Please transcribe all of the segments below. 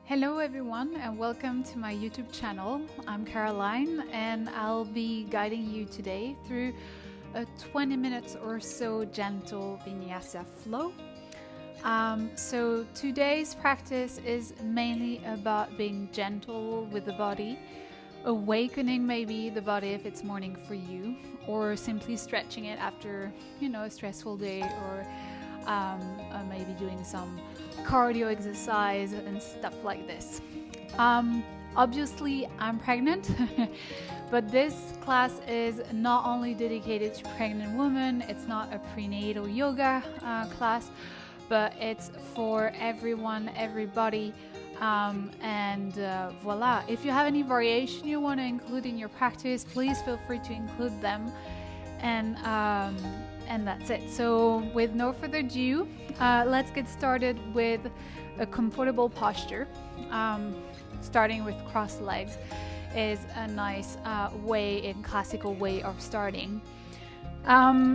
Hello everyone and welcome to my YouTube channel. I'm Caroline and I'll be guiding you today through a 20 minutes or so gentle vinyasa flow. So today's practice is mainly about being gentle with the body, awakening maybe the body if it's morning for you, or simply stretching it after, a stressful day, or maybe doing some cardio exercise and stuff like this. Obviously, I'm pregnant, but this class is not only dedicated to pregnant women, it's not a prenatal yoga class, but it's for everyone, everybody. Voila. If you have any variation you want to include in your practice, please feel free to include them. And that's it. So with no further ado, let's get started with a comfortable posture. Starting with crossed legs is a nice classical way of starting.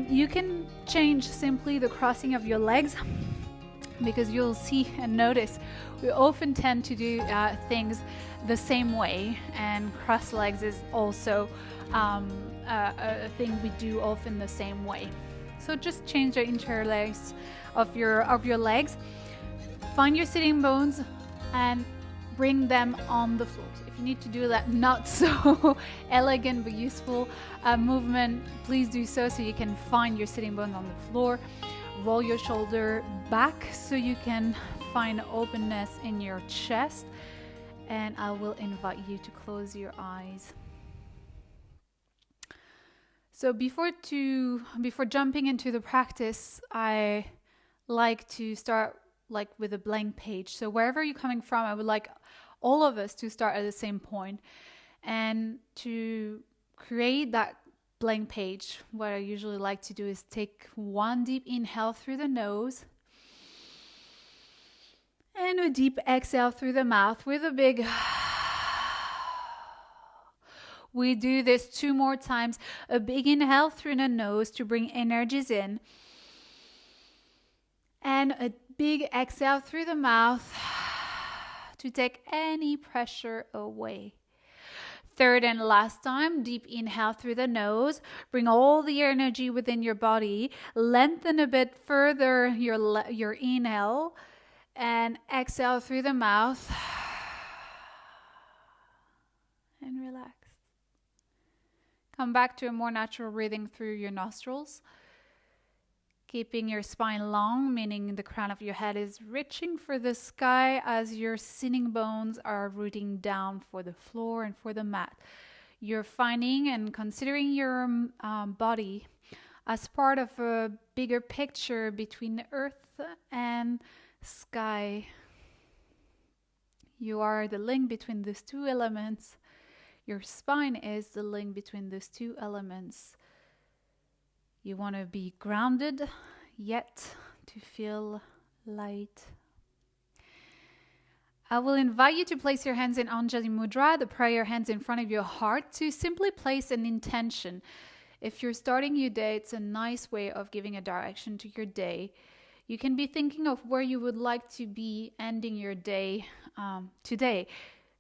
You can change simply the crossing of your legs, because you'll see and notice we often tend to do things the same way, and cross legs is also a thing we do often the same way. So just change the interlace of your legs. Find your sitting bones and bring them on the floor. If you need to do that not so elegant but useful movement, please do so you can find your sitting bones on the floor. Roll your shoulder back so you can find openness in your chest, and I will invite you to close your eyes. So before jumping into the practice, I like to start with a blank page. So wherever you're coming from, I would like all of us to start at the same point, and to create that blank page, what I usually like to do is take one deep inhale through the nose and a deep exhale through the mouth with a big. We do this 2 more times. A big inhale through the nose to bring energies in, and a big exhale through the mouth to take any pressure away. Third and last time, deep inhale through the nose. Bring all the energy within your body. Lengthen a bit further your inhale, and exhale through the mouth. And relax. Come back to a more natural breathing through your nostrils. Keeping your spine long, meaning the crown of your head is reaching for the sky as your sitting bones are rooting down for the floor and for the mat. You're finding and considering your body as part of a bigger picture between the earth and sky. You are the link between these 2 elements. Your spine is the link between these 2 elements. You want to be grounded, yet to feel light. I will invite you to place your hands in Anjali Mudra, the prayer hands in front of your heart, to simply place an intention. If you're starting your day, it's a nice way of giving a direction to your day. You can be thinking of where you would like to be ending your day today.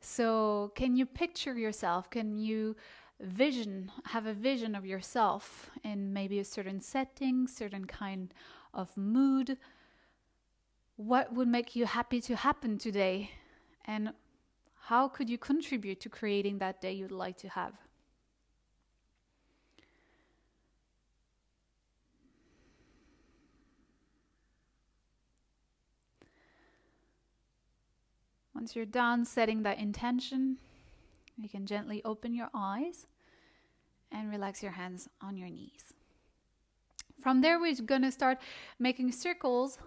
So can you picture yourself? Can you have a vision of yourself in maybe a certain setting, certain kind of mood? What would make you happy to happen today? And how could you contribute to creating that day you'd like to have? Once you're done setting that intention, you can gently open your eyes and relax your hands on your knees. From there, we're going to start making circles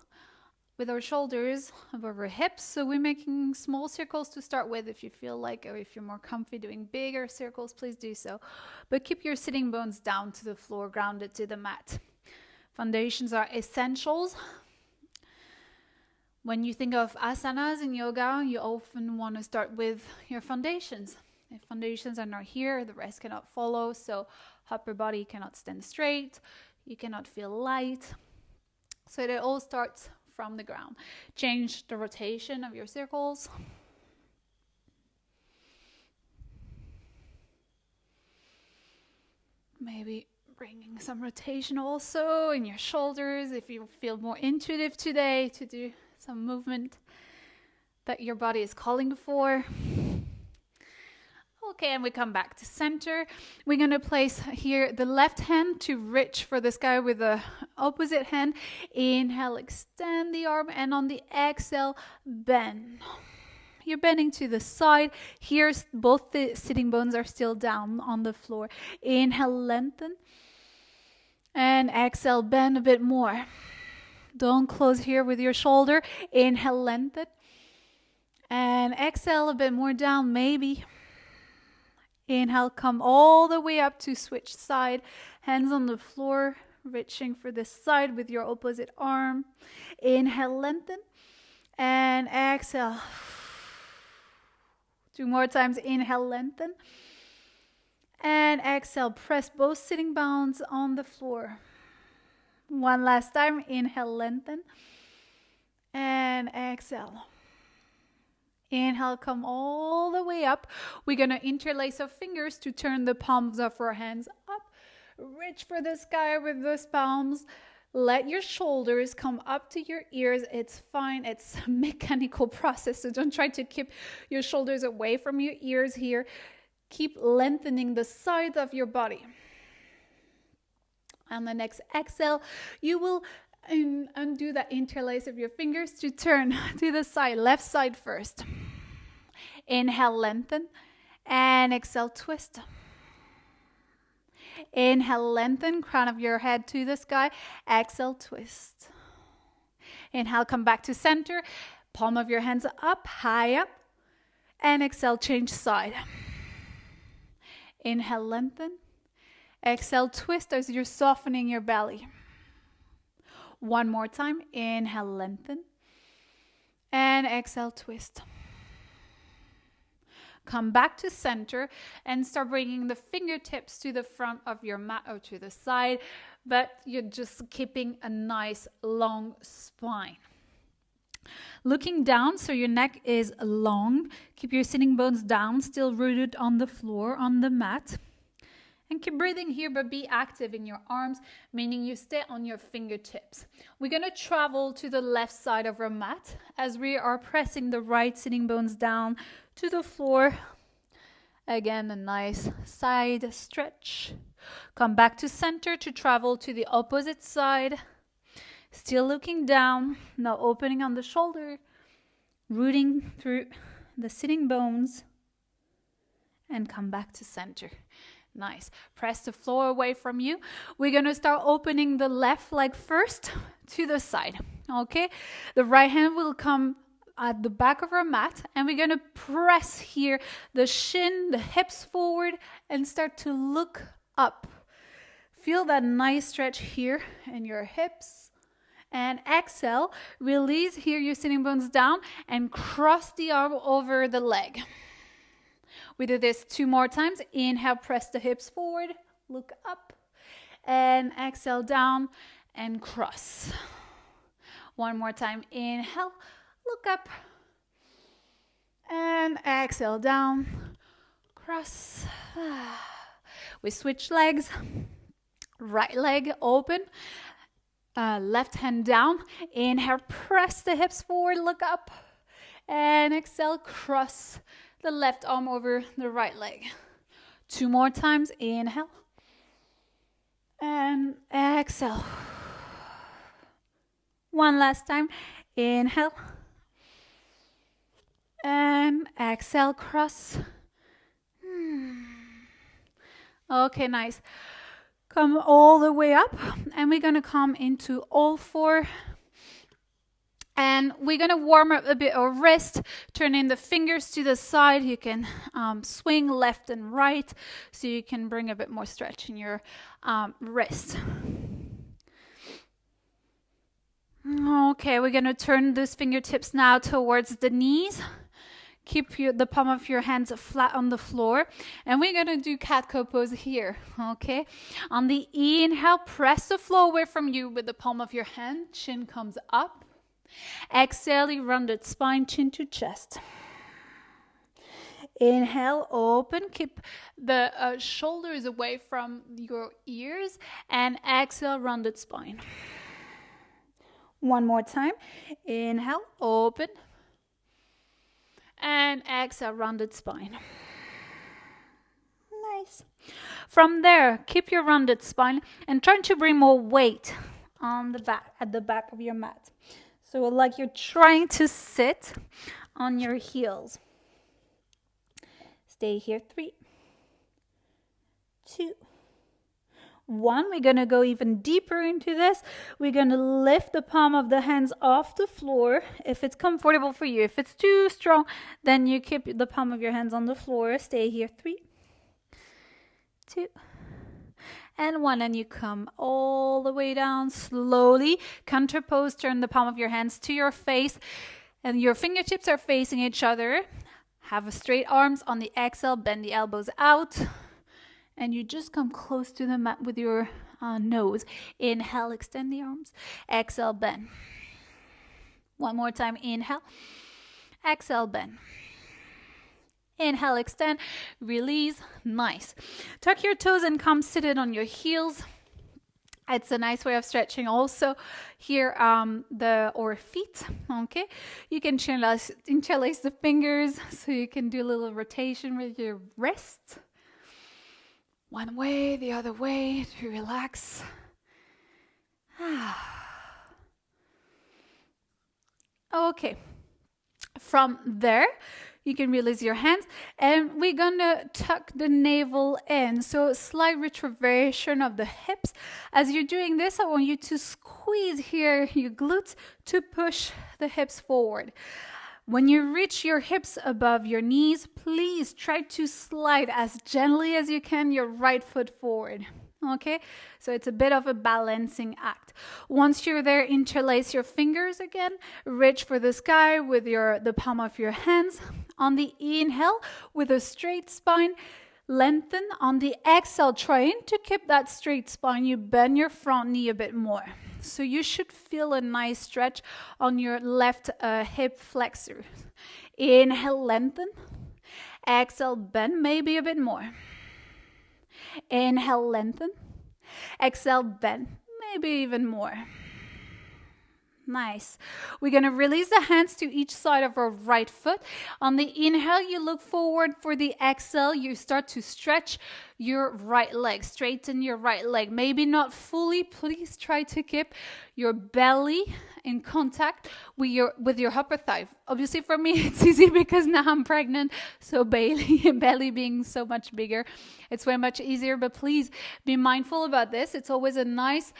with our shoulders above our hips. So we're making small circles to start with. If you feel like, or if you're more comfy doing bigger circles, please do so. But keep your sitting bones down to the floor, grounded to the mat. Foundations are essentials. When you think of asanas in yoga, you often want to start with your foundations. If foundations are not here, the rest cannot follow. So upper body cannot stand straight. You cannot feel light. So it all starts from the ground. Change the rotation of your circles. Maybe bringing some rotation also in your shoulders if you feel more intuitive today to do some movement that your body is calling for. Okay, and we come back to center. We're going to place here the left hand to reach for the sky with the opposite hand. Inhale, extend the arm, and on the exhale, bend. You're bending to the side. Here, both the sitting bones are still down on the floor. Inhale, lengthen. And exhale, bend a bit more. Don't close here with your shoulder. Inhale, lengthen. And exhale a bit more down, maybe. Inhale, come all the way up to switch side. Hands on the floor, reaching for this side with your opposite arm. Inhale, lengthen. And exhale. 2 more times. Inhale, lengthen. And exhale, press both sitting bones on the floor. One last time. Inhale, lengthen. And exhale. Inhale, come all the way up. We're going to interlace our fingers to turn the palms of our hands up. Reach for the sky with those palms. Let your shoulders come up to your ears. It's fine. It's a mechanical process, so don't try to keep your shoulders away from your ears here. Keep lengthening the sides of your body. On the next exhale, you will undo that interlace of your fingers to turn to the side, left side first. Inhale, lengthen, and exhale, twist. Inhale, lengthen, crown of your head to the sky. Exhale, twist. Inhale, come back to center. Palm of your hands up, high up. And exhale, change side. Inhale, lengthen. Exhale, twist as you're softening your belly. One more time. Inhale, lengthen. And exhale, twist. Come back to center and start bringing the fingertips to the front of your mat or to the side, but you're just keeping a nice long spine. Looking down so your neck is long. Keep your sitting bones down, still rooted on the floor, on the mat. And keep breathing here, but be active in your arms, meaning you stay on your fingertips. We're going to travel to the left side of our mat as we are pressing the right sitting bones down to the floor. Again, a nice side stretch. Come back to center to travel to the opposite side. Still looking down, now opening on the shoulder, rooting through the sitting bones, and come back to center. Nice. Press the floor away from you. We're going to start opening the left leg first to the side. Okay? The right hand will come at the back of our mat, and we're going to press here the shin, the hips forward, and start to look up. Feel that nice stretch here in your hips. And exhale. Release here your sitting bones down and cross the arm over the leg. We do this 2 more times. Inhale, press the hips forward, look up, and exhale down and cross. 1 more time. Inhale, look up, and exhale down, cross. We switch legs. Right leg open, left hand down. Inhale, press the hips forward, look up, and exhale, cross the left arm over the right leg. 2 more times. Inhale. And exhale. 1 last time. Inhale. And exhale, cross. Okay, nice. Come all the way up. And we're going to come into all 4. And we're going to warm up a bit our wrist, turning the fingers to the side. You can swing left and right, so you can bring a bit more stretch in your wrist. Okay, we're going to turn those fingertips now towards the knees. Keep the palm of your hands flat on the floor. And we're going to do cat cow pose here, okay? On the inhale, press the floor away from you with the palm of your hand. Chin comes up. Exhale, you rounded spine, chin to chest. Inhale, open. Keep the shoulders away from your ears. And exhale, rounded spine. One more time. Inhale, open. And exhale, rounded spine. Nice. From there, keep your rounded spine and try to bring more weight on the back, at the back of your mat. So like you're trying to sit on your heels. Stay here. 3, 2, 1. We're going to go even deeper into this. We're going to lift the palm of the hands off the floor if it's comfortable for you. If it's too strong, then you keep the palm of your hands on the floor. Stay here. 3, 2, and 1. And you come all the way down slowly. Counter pose. Turn the palm of your hands to your face and your fingertips are facing each other. Have straight arms on the exhale. Bend the elbows out. And you just come close to the mat with your nose. Inhale, extend the arms. Exhale, bend. One more time. Inhale. Exhale, bend. Inhale, extend. Release. Nice. Tuck your toes and come seated on your heels. It's a nice way of stretching also here our feet. Okay, you can interlace the fingers so you can do a little rotation with your wrists. One way, the other way to relax. Okay. From there, you can release your hands and we're gonna tuck the navel in. So slight retroversion of the hips. As you're doing this, I want you to squeeze here your glutes to push the hips forward. When you reach your hips above your knees, please try to slide as gently as you can your right foot forward. Okay, so it's a bit of a balancing act. Once you're there, interlace your fingers again. Reach for the sky with the palm of your hands. On the inhale, with a straight spine, lengthen. On the exhale, trying to keep that straight spine, you bend your front knee a bit more. So you should feel a nice stretch on your left hip flexor. Inhale, lengthen. Exhale, bend maybe a bit more. Inhale, lengthen. Exhale, bend maybe even more. Nice. We're going to release the hands to each side of our right foot. On the inhale, you look forward. For the exhale, you start to stretch your right leg. Straighten your right leg. Maybe not fully. Please try to keep your belly in contact with your upper thigh. Obviously, for me, it's easy because now I'm pregnant. So belly being so much bigger, it's way much easier. But please be mindful about this. It's always a nice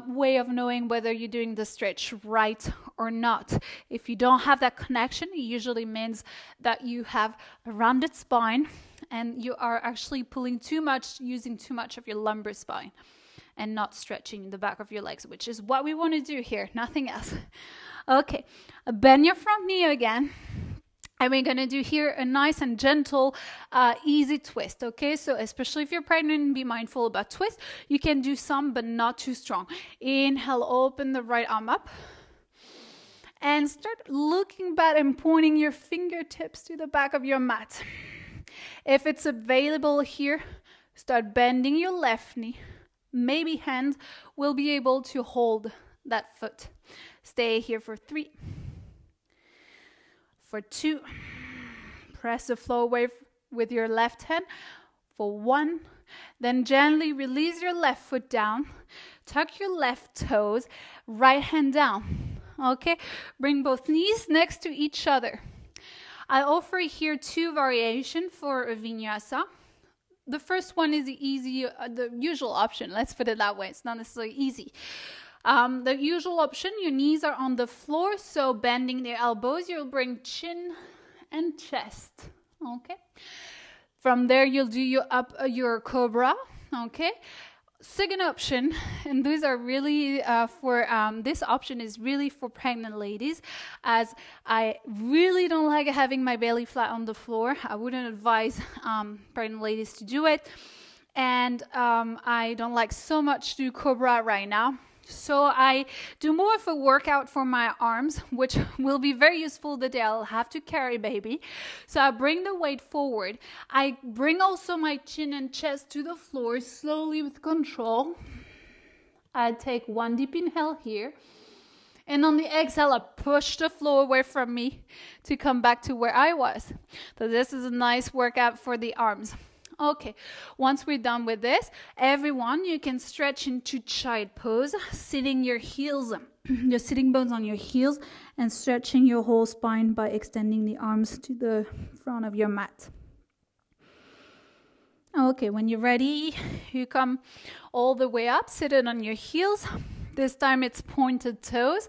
way of knowing whether you're doing the stretch right or not. If you don't have that connection, it usually means that you have a rounded spine and you are actually pulling too much, using too much of your lumbar spine and not stretching the back of your legs, which is what we want to do here, nothing else. Okay, bend your front knee again. And we're going to do here a nice and gentle, easy twist, okay? So especially if you're pregnant, be mindful about twist. You can do some, but not too strong. Inhale, open the right arm up. And start looking back and pointing your fingertips to the back of your mat. If it's available here, start bending your left knee. Maybe hands will be able to hold that foot. Stay here for 3. For 2, press the floor away with your left hand. For 1, then gently release your left foot down. Tuck your left toes, right hand down. Okay, bring both knees next to each other. I offer here 2 variations for a vinyasa. The first one is the usual option. Let's put it that way. It's not necessarily easy. The usual option, your knees are on the floor, so bending the elbows, you'll bring chin and chest, okay? From there, you'll do your cobra, okay? Second option, and these are really this option is really for pregnant ladies, as I really don't like having my belly flat on the floor. I wouldn't advise pregnant ladies to do it, and I don't like so much to do cobra right now. So I do more of a workout for my arms, which will be very useful the day I'll have to carry baby. So I bring the weight forward. I bring also my chin and chest to the floor slowly with control. I take one deep inhale here. And on the exhale, I push the floor away from me to come back to where I was. So this is a nice workout for the arms. Okay, once we're done with this, everyone, you can stretch into child pose, sitting your heels, your sitting bones on your heels, and stretching your whole spine by extending the arms to the front of your mat. Okay, when you're ready, you come all the way up, sit it on your heels. This time it's pointed toes,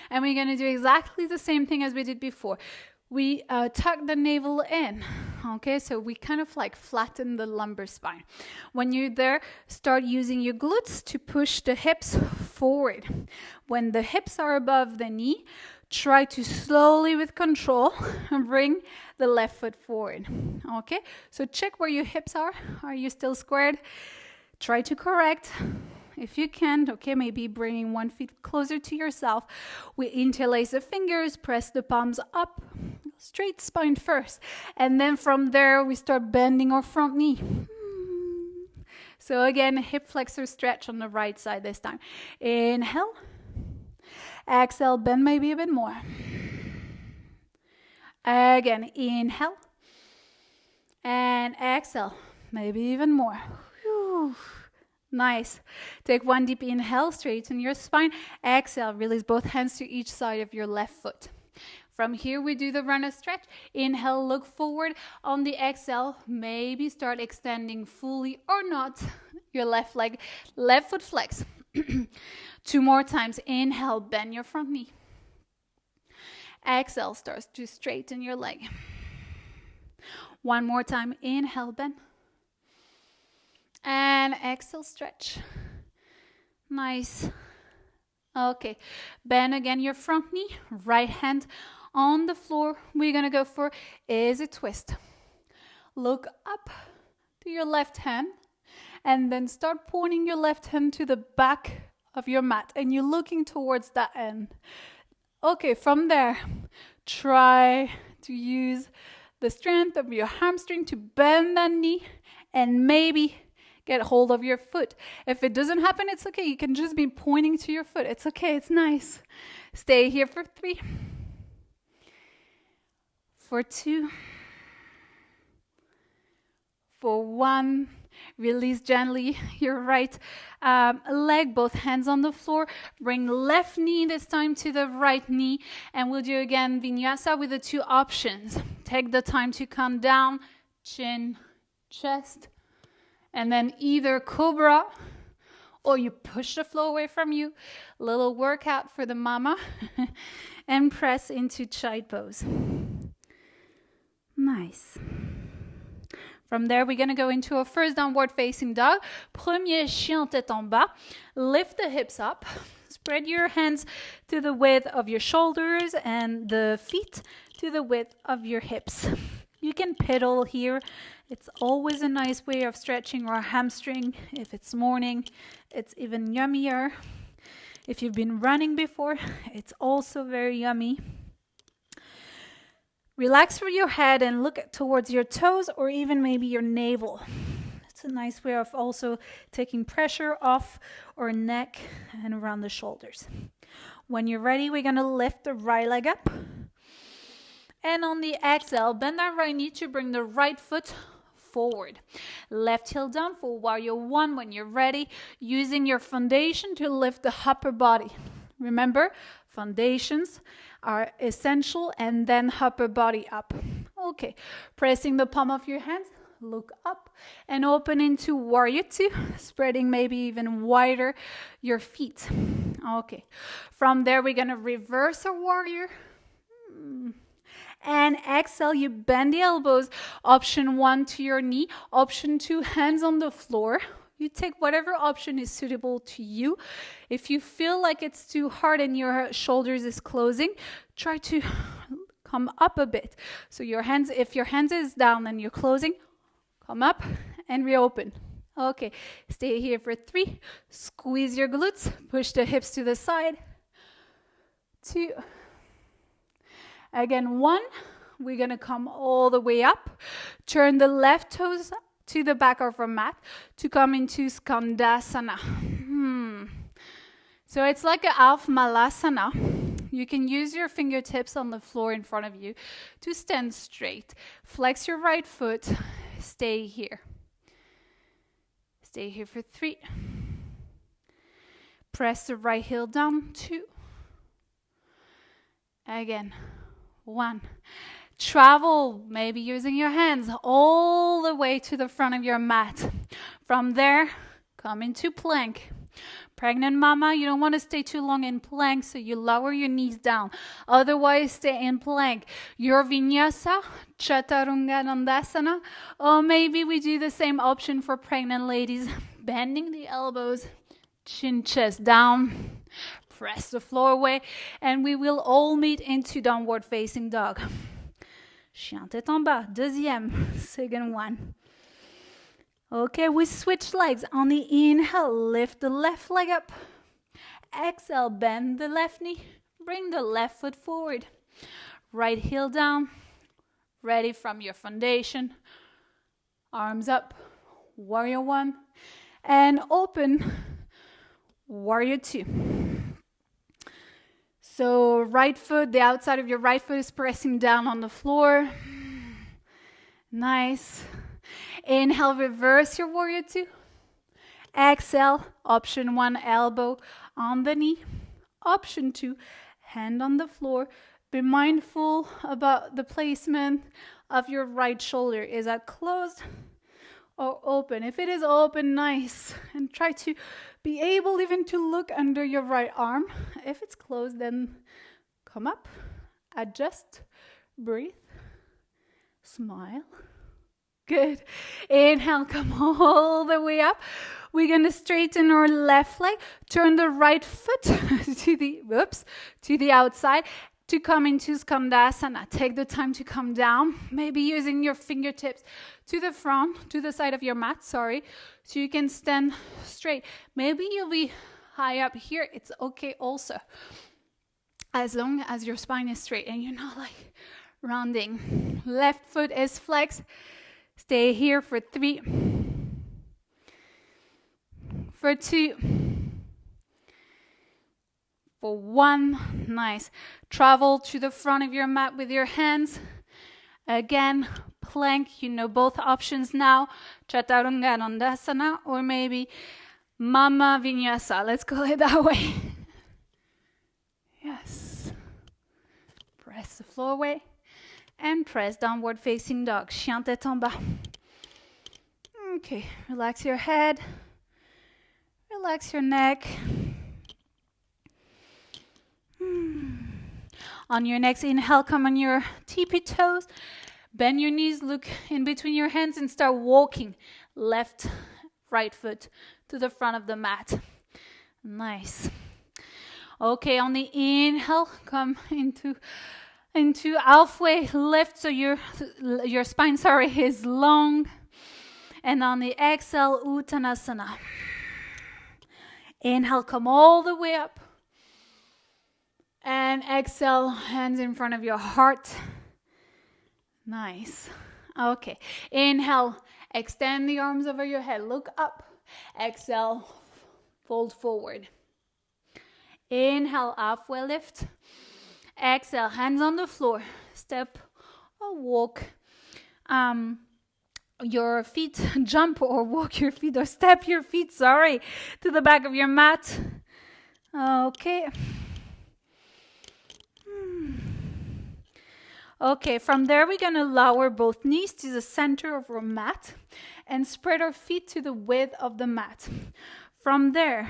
and we're going to do exactly the same thing as we did before. We tuck the navel in, okay? So we kind of like flatten the lumbar spine. When you're there, start using your glutes to push the hips forward. When the hips are above the knee, try to slowly, with control, bring the left foot forward, okay? So check where your hips are. Are you still squared? Try to correct. If you can, okay, maybe bringing one foot closer to yourself. We interlace the fingers, press the palms up, straight spine first. And then from there, we start bending our front knee. So again, hip flexor stretch on the right side this time. Inhale. Exhale, bend maybe a bit more. Again, inhale. And exhale, maybe even more. Whew. Nice. Take one deep inhale, straighten your spine. Exhale, release both hands to each side of your left foot. From here, we do the runner stretch. Inhale, look forward. On the exhale, maybe start extending fully or not your left leg, left foot flex. 2 more times. Inhale, bend your front knee. Exhale, starts to straighten your leg. 1 more time. Inhale, bend. And exhale, stretch. Nice. Okay, bend again your front knee, right hand on the floor. We're gonna go for is a twist. Look up to your left hand and then start pointing your left hand to the back of your mat and you're looking towards that end. Okay, from there, try to use the strength of your hamstring to bend that knee and maybe get hold of your foot. If it doesn't happen, it's okay. You can just be pointing to your foot. It's okay. It's nice. Stay here for 3, for 2, for 1. Release gently your right leg, both hands on the floor. Bring left knee this time to the right knee. And we'll do again vinyasa with the 2 options. Take the time to come down, chin, chest. And then either cobra or you push the floor away from you. Little workout for the mama. And press into child pose. Nice. From there, we're going to go into a first downward facing dog. Premier chien tête en bas. Lift the hips up. Spread your hands to the width of your shoulders and the feet to the width of your hips. You can pedal here. It's always a nice way of stretching our hamstring. If it's morning, it's even yummier. If you've been running before, it's also very yummy. Relax through your head and look towards your toes or even maybe your navel. It's a nice way of also taking pressure off our neck and around the shoulders. When you're ready, we're going to lift the right leg up. And on the exhale, bend that right knee to bring the right foot forward. Left heel down for warrior 1 when you're ready, using your foundation to lift the upper body. Remember, foundations are essential and then upper body up. Okay, pressing the palm of your hands, look up and open into warrior 2, spreading maybe even wider your feet. Okay, from there we're going to reverse our warrior. And exhale, you bend the elbows. Option 1 to your knee. Option 2, hands on the floor. You take whatever option is suitable to you. If you feel like it's too hard and your shoulders is closing, try to come up a bit. So your hands, if your hands is down and you're closing, come up and reopen. Okay, stay here for 3. Squeeze your glutes. Push the hips to the side. 2. Again, 1. We're going to come all the way up. Turn the left toes to the back of our mat to come into Skandasana. So it's like a half malasana. You can use your fingertips on the floor in front of you to stand straight. Flex your right foot. Stay here. Stay here for 3. Press the right heel down. 2. Again. 1. Travel, maybe using your hands, all the way to the front of your mat. From there, come into plank. Pregnant mama, you don't want to stay too long in plank, so you lower your knees down. Otherwise, stay in plank. Your vinyasa, chaturanga, or maybe we do the same option for pregnant ladies. Bending the elbows, chin, chest down. Press the floor away, and we will all meet into downward facing dog. Chien tête en bas, deuxième, second one. Okay, we switch legs. On the inhale, lift the left leg up. Exhale, bend the left knee. Bring the left foot forward. Right heel down. Ready from your foundation. Arms up. Warrior 1. And open. Warrior 2. So right foot, the outside of your right foot is pressing down on the floor. Nice. Inhale, reverse your warrior 2. Exhale, option 1, elbow on the knee. Option 2, hand on the floor. Be mindful about the placement of your right shoulder. Is that closed or open? If it is open, nice. And try to be able even to look under your right arm. If it's closed, then come up, adjust, breathe, smile. Good. Inhale, come all the way up. We're going to straighten our left leg. Turn the right foot to the outside to come into Skandasana. Take the time to come down. Maybe using your fingertips to the front, to the side of your mat, so you can stand straight. Maybe you'll be high up here. It's okay also. As long as your spine is straight and you're not like rounding. Left foot is flexed. Stay here for 3, for 2, for 1. Nice. Travel to the front of your mat with your hands. Again, plank. You know both options now. Chaturanga or maybe Mama Vinyasa. Let's call it that way. Yes. Press the floor away. And press downward facing dog. Chien tête en bas. Okay, relax your head. Relax your neck. On your next inhale, come on your tippy toes. Bend your knees, look in between your hands and start walking. Left, right foot to the front of the mat. Nice. Okay, on the inhale, come into halfway lift, so your spine, is long. And on the exhale, Uttanasana. Inhale, come all the way up. And exhale, hands in front of your heart. Nice. Okay. Inhale, extend the arms over your head. Look up. Exhale, fold forward. Inhale, halfway lift. Exhale, hands on the floor. Step or walk your feet, jump or walk your feet or step your feet, to the back of your mat. Okay. Okay, from there we're going to lower both knees to the center of our mat and spread our feet to the width of the mat. From there,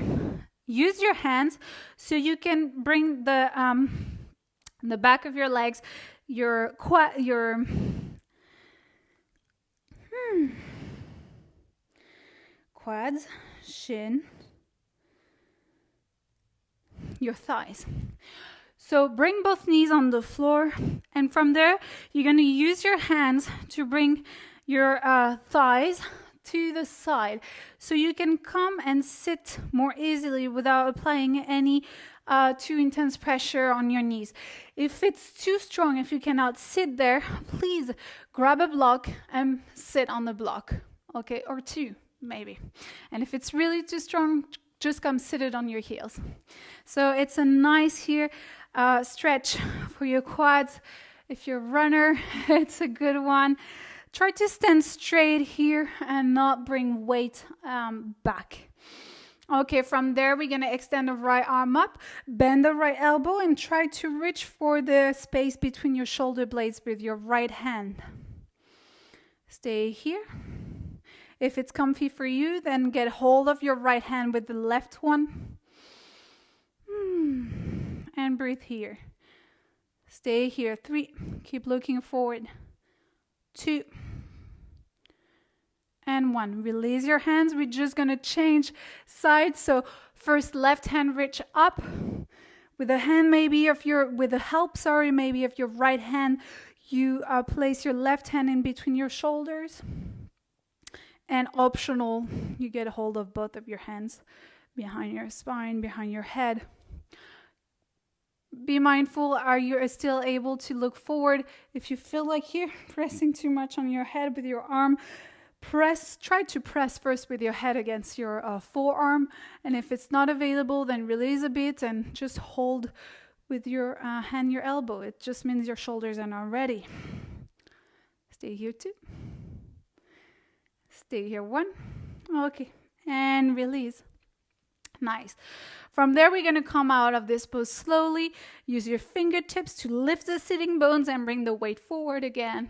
use your hands so you can bring the back of your legs, your quads, shin, your thighs. So bring both knees on the floor, and from there, you're going to use your hands to bring your thighs to the side, so you can come and sit more easily without applying any too intense pressure on your knees. If it's too strong, if you cannot sit there, please grab a block and sit on the block, okay, or two maybe. And if it's really too strong, just come sit it on your heels. So it's a nice here stretch for your quads. If you're a runner, it's a good one. Try to stand straight here and not bring weight back. Okay, from there, we're going to extend the right arm up, bend the right elbow, and try to reach for the space between your shoulder blades with your right hand. Stay here. If it's comfy for you, then get hold of your right hand with the left one. And breathe here. Stay here. 3. Keep looking forward. 2. And 1. Release your hands. We're just going to change sides. So first left hand reach up. With the hand maybe of your, with the help, maybe of your right hand, you place your left hand in between your shoulders. And optional, you get a hold of both of your hands behind your spine, behind your head. Be mindful, are you still able to look forward? If you feel like you're pressing too much on your head with your arm, try to press first with your head against your forearm. And if it's not available, then release a bit and just hold with your hand, your elbow. It just means your shoulders are not ready. Stay here 2. Stay here 1. Okay. And release. Nice. From there, we're going to come out of this pose slowly. Use your fingertips to lift the sitting bones and bring the weight forward again.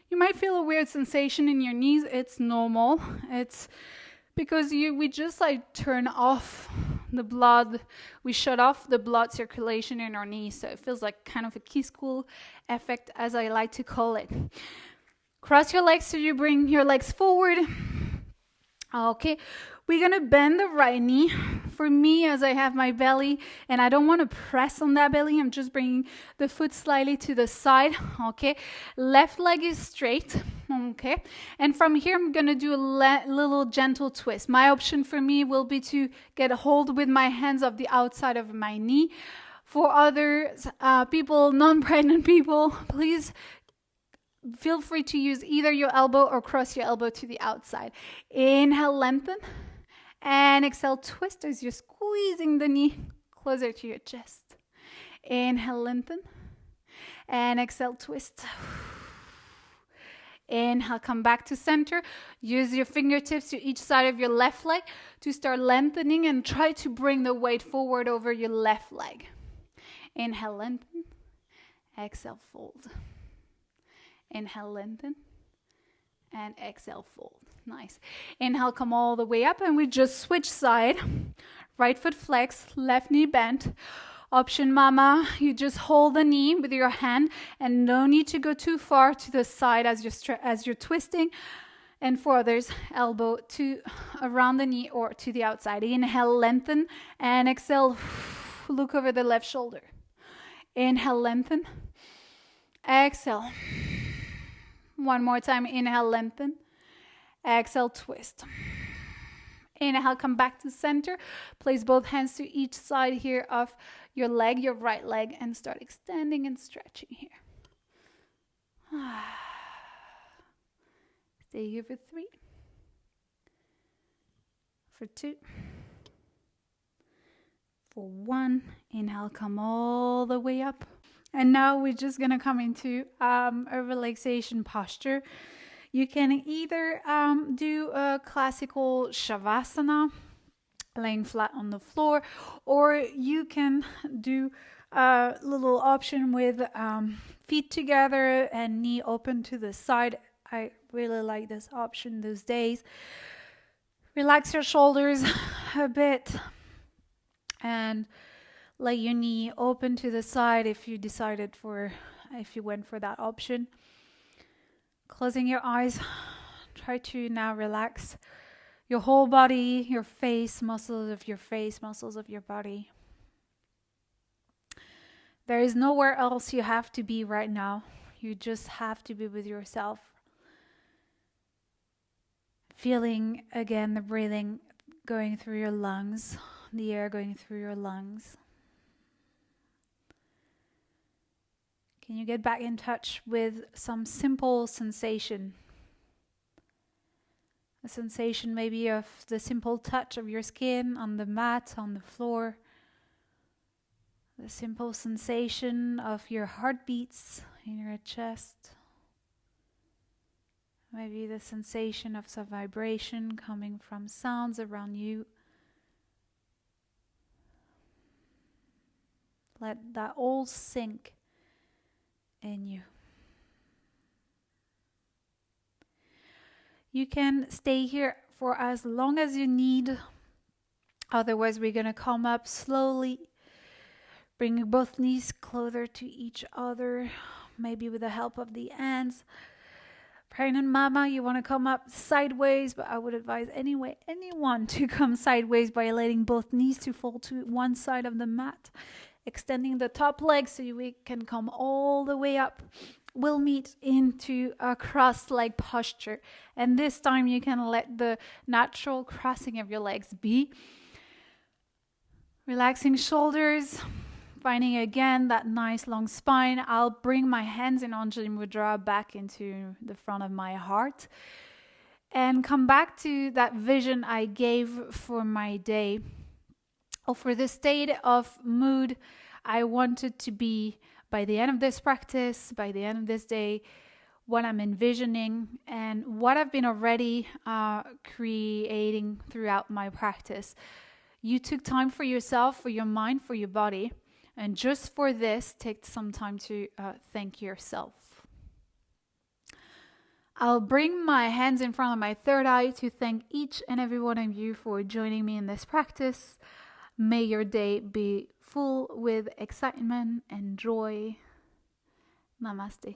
You might feel a weird sensation in your knees. It's normal. It's because we just like turn off the blood. We shut off the blood circulation in our knees. So it feels like kind of a key school effect, as I like to call it. Cross your legs so you bring your legs forward. Okay, we're going to bend the right knee. For me, as I have my belly and I don't want to press on that belly, I'm just bringing the foot slightly to the side. Okay, left leg is straight. Okay, and from here, I'm going to do a little gentle twist. My option for me will be to get a hold with my hands of the outside of my knee. For others, people, non-pregnant people, please feel free to use either your elbow or cross your elbow to the outside. Inhale, lengthen. And exhale, twist as you're squeezing the knee closer to your chest. Inhale, lengthen. And exhale, twist. Inhale, come back to center. Use your fingertips to each side of your left leg to start lengthening and try to bring the weight forward over your left leg. Inhale, lengthen. Exhale, fold. Inhale, lengthen, and exhale, fold. Nice. Inhale, come all the way up, and we just switch side. Right foot flex, left knee bent. Option mama, you just hold the knee with your hand, and no need to go too far to the side as you're twisting. And for others, elbow to around the knee or to the outside. Inhale, lengthen, and exhale, look over the left shoulder. Inhale, lengthen. Exhale. One more time. Inhale, lengthen. Exhale, twist. Inhale, come back to center. Place both hands to each side here of your leg, your right leg, and start extending and stretching here. Stay here for 3. For 2. For 1. Inhale, come all the way up. And now we're just going to come into a relaxation posture. You can either do a classical Savasana, laying flat on the floor, or you can do a little option with feet together and knee open to the side. I really like this option these days. Relax your shoulders a bit and lay your knee open to the side if you went for that option. Closing your eyes, try to now relax your whole body, your face, muscles of your face, muscles of your body. There is nowhere else you have to be right now. You just have to be with yourself. Feeling again the breathing going through your lungs, the air going through your lungs. Can you get back in touch with some simple sensation? A sensation maybe of the simple touch of your skin on the mat, on the floor. The simple sensation of your heartbeats in your chest. Maybe the sensation of some vibration coming from sounds around you. Let that all sink in you. You can stay here for as long as you need. Otherwise, we're going to come up slowly. Bring both knees closer to each other, maybe with the help of the hands. Pregnant mama, you want to come up sideways, but I would advise anyone to come sideways by letting both knees to fall to one side of the mat. Extending the top leg so we can come all the way up. We'll meet into a cross-leg posture. And this time you can let the natural crossing of your legs be. Relaxing shoulders. Finding again that nice long spine. I'll bring my hands in Anjali Mudra back into the front of my heart. And come back to that vision I gave for my day. Or for the state of mood I wanted to be by the end of this practice, by the end of this day, what I'm envisioning and what I've been already creating throughout my practice. You took time for yourself, for your mind, for your body. And just for this, take some time to thank yourself. I'll bring my hands in front of my third eye to thank each and every one of you for joining me in this practice. May your day be full with excitement and joy. Namaste.